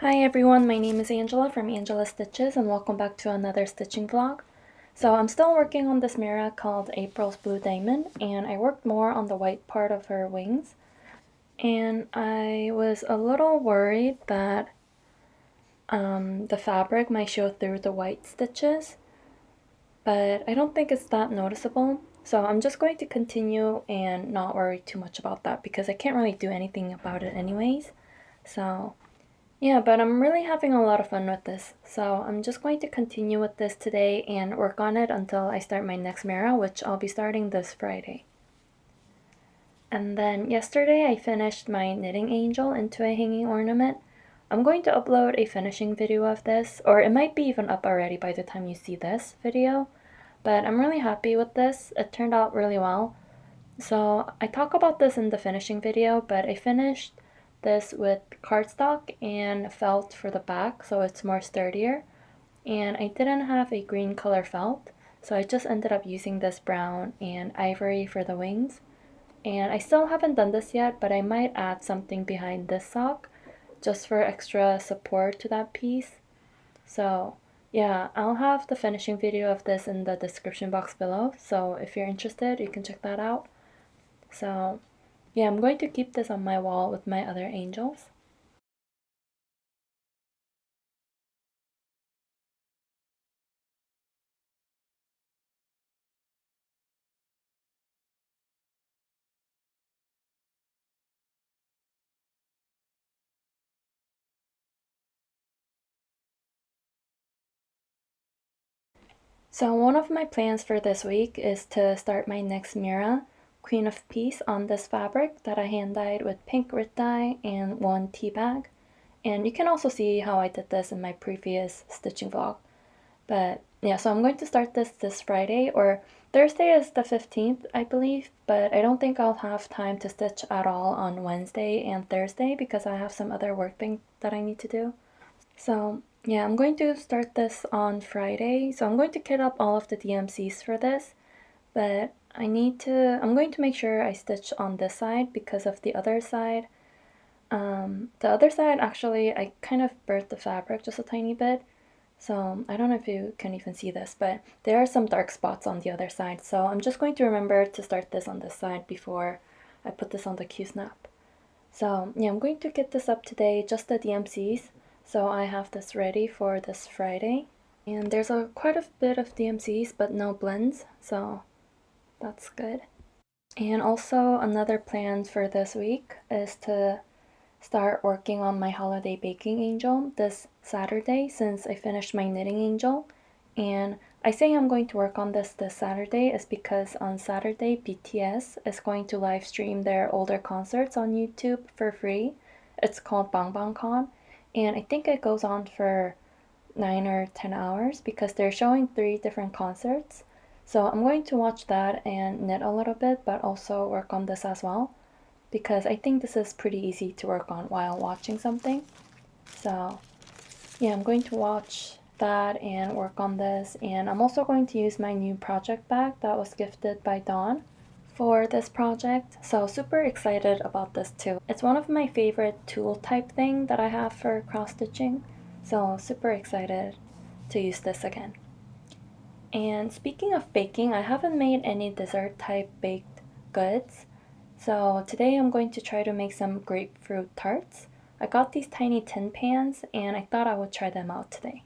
Hi everyone, my name is Angela from Angela Stitches and welcome back to another stitching vlog. So I'm still working on this Mira called April's Blue Diamond, and I worked more on the white part of her wings. And I was a little worried that the fabric might show through the white stitches, but I don't think it's that noticeable. So I'm just going to continue and not worry too much about that because I can't really do anything about it anyways. So yeah, but I'm really having a lot of fun with this. So I'm just going to continue with this today and work on it until I start my next Mira, which I'll be starting this Friday. And then yesterday I finished my knitting angel into a hanging ornament. I'm going to upload a finishing video of this, or it might be even up already by the time you see this video. But I'm really happy with this. It turned out really well. So I talk about this in the finishing video, but I finished this with cardstock and felt for the back so it's more sturdier. And I didn't have a green color felt, so I just ended up using this brown and ivory for the wings. And I still haven't done this yet, but I might add something behind this sock just for extra support to that piece. So yeah, I'll have the finishing video of this in the description box below, so if you're interested you can check that out. So yeah, I'm going to keep this on my wall with my other angels. So one of my plans for this week is to start my next Mira, Queen of Peace, on this fabric that I hand dyed with pink grit dye and one tea bag. And you can also see how I did this in my previous stitching vlog. But yeah, so I'm going to start this Friday, or Thursday is the 15th, I believe, but I don't think I'll have time to stitch at all on Wednesday and Thursday because I have some other work thing that I need to do. So yeah, I'm going to start this on Friday. So I'm going to kit up all of the DMCs for this, but I'm going to make sure I stitch on this side because of the other side. The other side, actually, I kind of burnt the fabric just a tiny bit. So I don't know if you can even see this, but there are some dark spots on the other side. So I'm just going to remember to start this on this side before I put this on the Q-snap. So yeah, I'm going to get this up today, just the DMCs. So I have this ready for this Friday. And there's quite a bit of DMCs, but no blends, so that's good. And also another plan for this week is to start working on my holiday baking angel this Saturday since I finished my knitting angel. And I say I'm going to work on this Saturday is because on Saturday BTS is going to live stream their older concerts on YouTube for free. It's called Bang Bang Con, and I think it goes on for 9 or 10 hours because they're showing 3 different concerts. So I'm going to watch that and knit a little bit, but also work on this as well because I think this is pretty easy to work on while watching something. So yeah, I'm going to watch that and work on this, and I'm also going to use my new project bag that was gifted by Dawn for this project. So super excited about this too. It's one of my favorite tool type thing that I have for cross stitching. So super excited to use this again. And speaking of baking, I haven't made any dessert type baked goods. So today I'm going to try to make some grapefruit tarts. I got these tiny tin pans and I thought I would try them out today.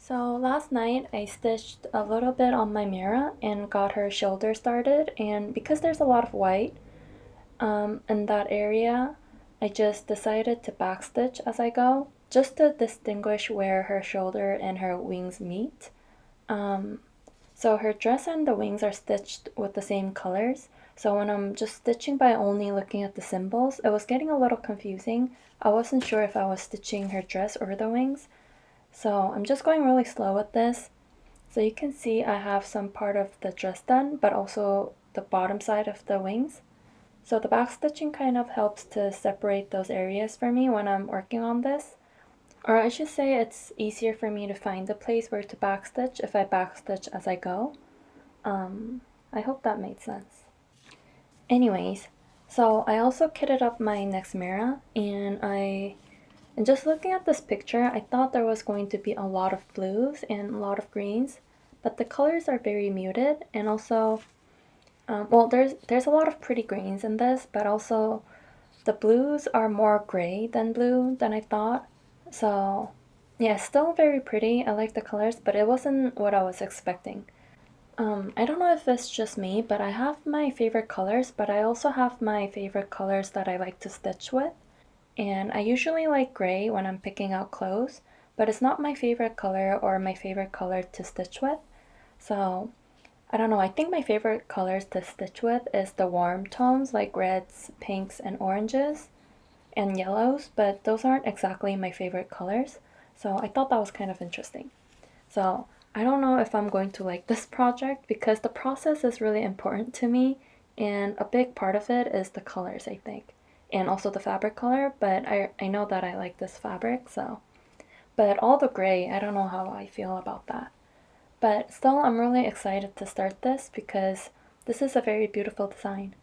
So last night I stitched a little bit on my Mira and got her shoulder started, and because there's a lot of white in that area, I just decided to backstitch as I go, just to distinguish where her shoulder and her wings meet. Um, so her dress and the wings are stitched with the same colors. So when I'm just stitching by only looking at the symbols, it was getting a little confusing. I wasn't sure if I was stitching her dress or the wings. So I'm just going really slow with this. So you can see I have some part of the dress done, but also the bottom side of the wings. So the back stitching kind of helps to separate those areas for me when I'm working on this. Or I should say it's easier for me to find the place where to backstitch if I backstitch as I go. I hope that made sense. Anyways, so I also kitted up my next Mira, and just looking at this picture, I thought there was going to be a lot of blues and a lot of greens, but the colors are very muted, and also, well, there's a lot of pretty greens in this, but also the blues are more gray than blue than I thought. So, yeah, still very pretty. I like the colors, but it wasn't what I was expecting. I don't know if it's just me, but I have my favorite colors, but I also have my favorite colors that I like to stitch with. And I usually like gray when I'm picking out clothes, but it's not my favorite color or my favorite color to stitch with. So, I don't know, I think my favorite colors to stitch with is the warm tones like reds, pinks, and oranges, and yellows, but those aren't exactly my favorite colors. So I thought that was kind of interesting. So I don't know if I'm going to like this project because the process is really important to me, and a big part of it is the colors, I think, and also the fabric color, but I know that I like this fabric, so. But all the gray, I don't know how I feel about that. But still, I'm really excited to start this because this is a very beautiful design.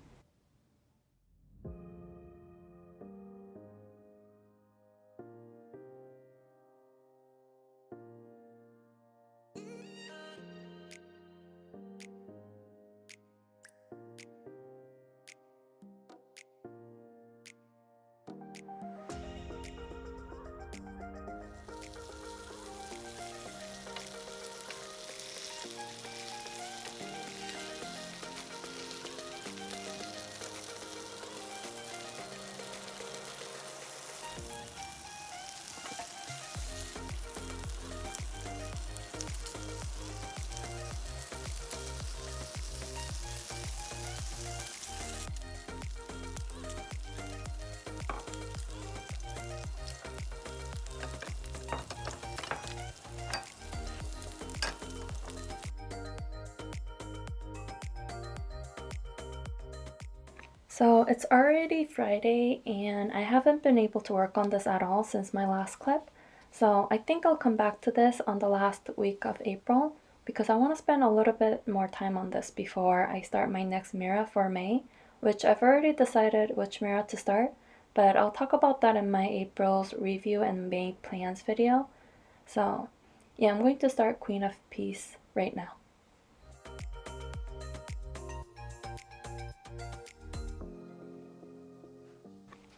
So it's already Friday and I haven't been able to work on this at all since my last clip. So I think I'll come back to this on the last week of April because I want to spend a little bit more time on this before I start my next Mira for May, which I've already decided which Mira to start, but I'll talk about that in my April's review and May plans video. So yeah, I'm going to start Queen of Peace right now.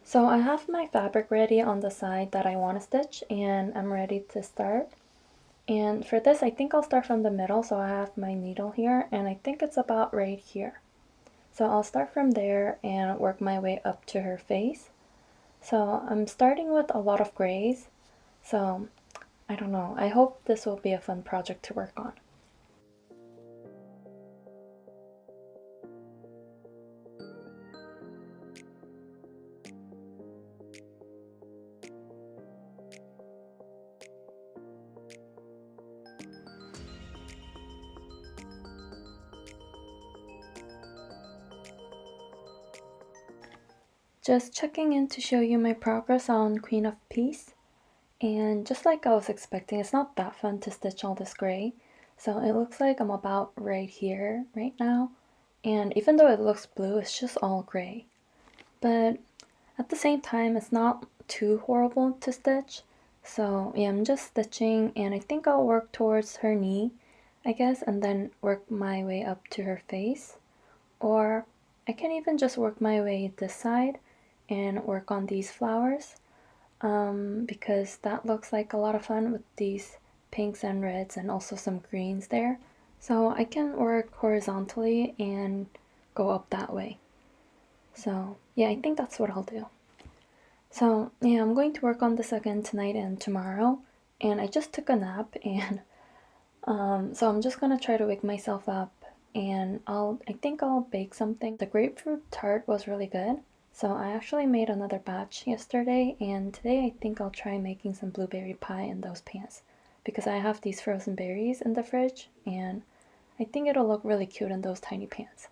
So I have my fabric ready on the side that I want to stitch and I'm ready to start. And for this, I think I'll start from the middle. So I have my needle here and I think it's about right here. So I'll start from there and work my way up to her face. So I'm starting with a lot of grays. So I don't know. I hope this will be a fun project to work on. Just checking in to show you my progress on Queen of Peace. And just like I was expecting, it's not that fun to stitch all this gray. So it looks like I'm about right here right now. And even though it looks blue, it's just all gray. But at the same time, it's not too horrible to stitch. So yeah, I'm just stitching and I think I'll work towards her knee, I guess, and then work my way up to her face. Or I can even just work my way this side and work on these flowers because that looks like a lot of fun with these pinks and reds and also some greens there. So I can work horizontally and go up that way. So yeah, I think that's what I'll do. So yeah, I'm going to work on this again tonight and tomorrow. And I just took a nap, and so I'm just gonna try to wake myself up, and I think I'll bake something. The grapefruit tart was really good. So I actually made another batch yesterday, and today I think I'll try making some blueberry pie in those pans, because I have these frozen berries in the fridge, and I think it'll look really cute in those tiny pans.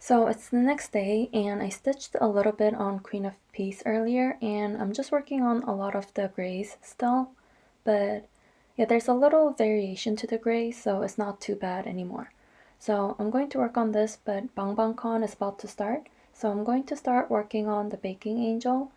So it's the next day, and I stitched a little bit on Queen of Peace earlier, and I'm just working on a lot of the grays still, but yeah, there's a little variation to the grays, so it's not too bad anymore. So I'm going to work on this, but BangBangCon is about to start, so I'm going to start working on the Baking Angel.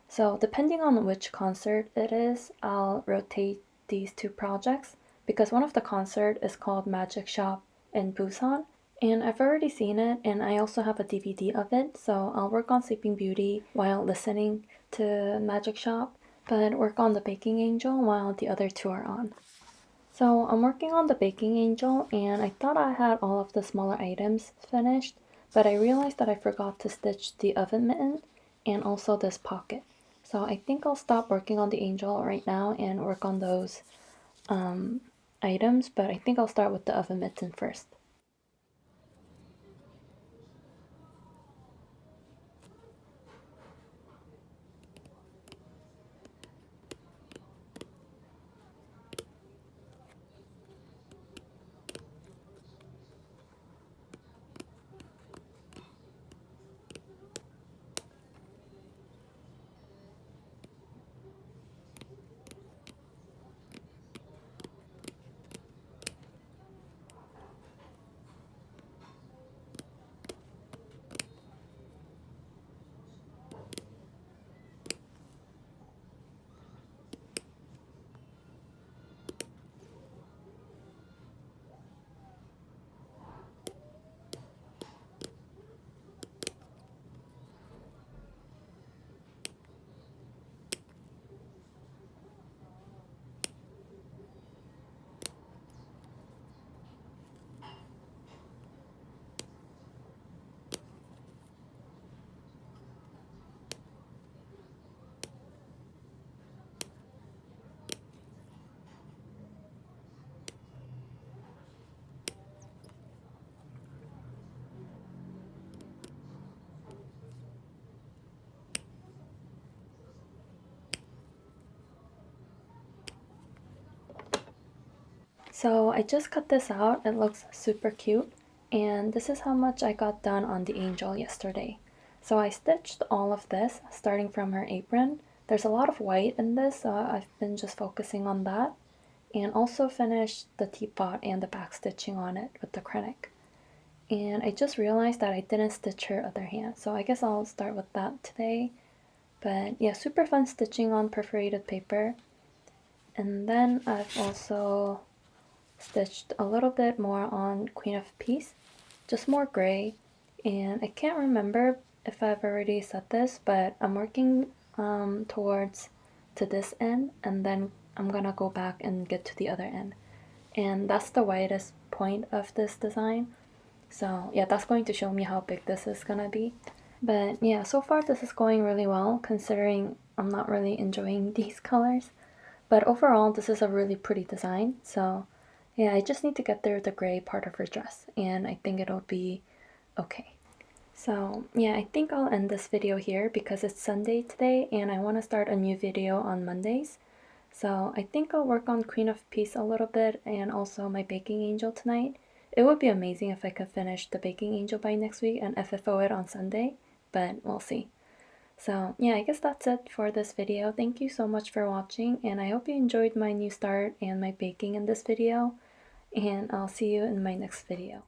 So depending on which concert it is, I'll rotate these two projects, because one of the concert is called Magic Shop in Busan, and I've already seen it, and I also have a DVD of it, so I'll work on Sleeping Beauty while listening to Magic Shop, but work on the Baking Angel while the other two are on. So I'm working on the Baking Angel, and I thought I had all of the smaller items finished, but I realized that I forgot to stitch the oven mitten and also this pocket. So I think I'll stop working on the angel right now and work on those items, but I think I'll start with the oven mitten first. So I just cut this out, it looks super cute, and this is how much I got done on the angel yesterday. So I stitched all of this, starting from her apron. There's a lot of white in this, so I've been just focusing on that, and also finished the teapot and the back stitching on it with the Krennic. And I just realized that I didn't stitch her other hand, so I guess I'll start with that today. But yeah, super fun stitching on perforated paper. And then I've also stitched a little bit more on Queen of Peace, just more gray, and I can't remember if I've already said this, but I'm working towards to this end, and then I'm gonna go back and get to the other end, and that's the widest point of this design. So yeah, that's going to show me how big this is gonna be. But yeah, so far this is going really well, considering I'm not really enjoying these colors. But overall, this is a really pretty design. So yeah, I just need to get through the gray part of her dress, and I think it'll be okay. So yeah, I think I'll end this video here because it's Sunday today and I want to start a new video on Mondays. So I think I'll work on Queen of Peace a little bit and also my Baking Angel tonight. It would be amazing if I could finish the Baking Angel by next week and FFO it on Sunday, but we'll see. So yeah, I guess that's it for this video. Thank you so much for watching, and I hope you enjoyed my new start and my baking in this video, and I'll see you in my next video.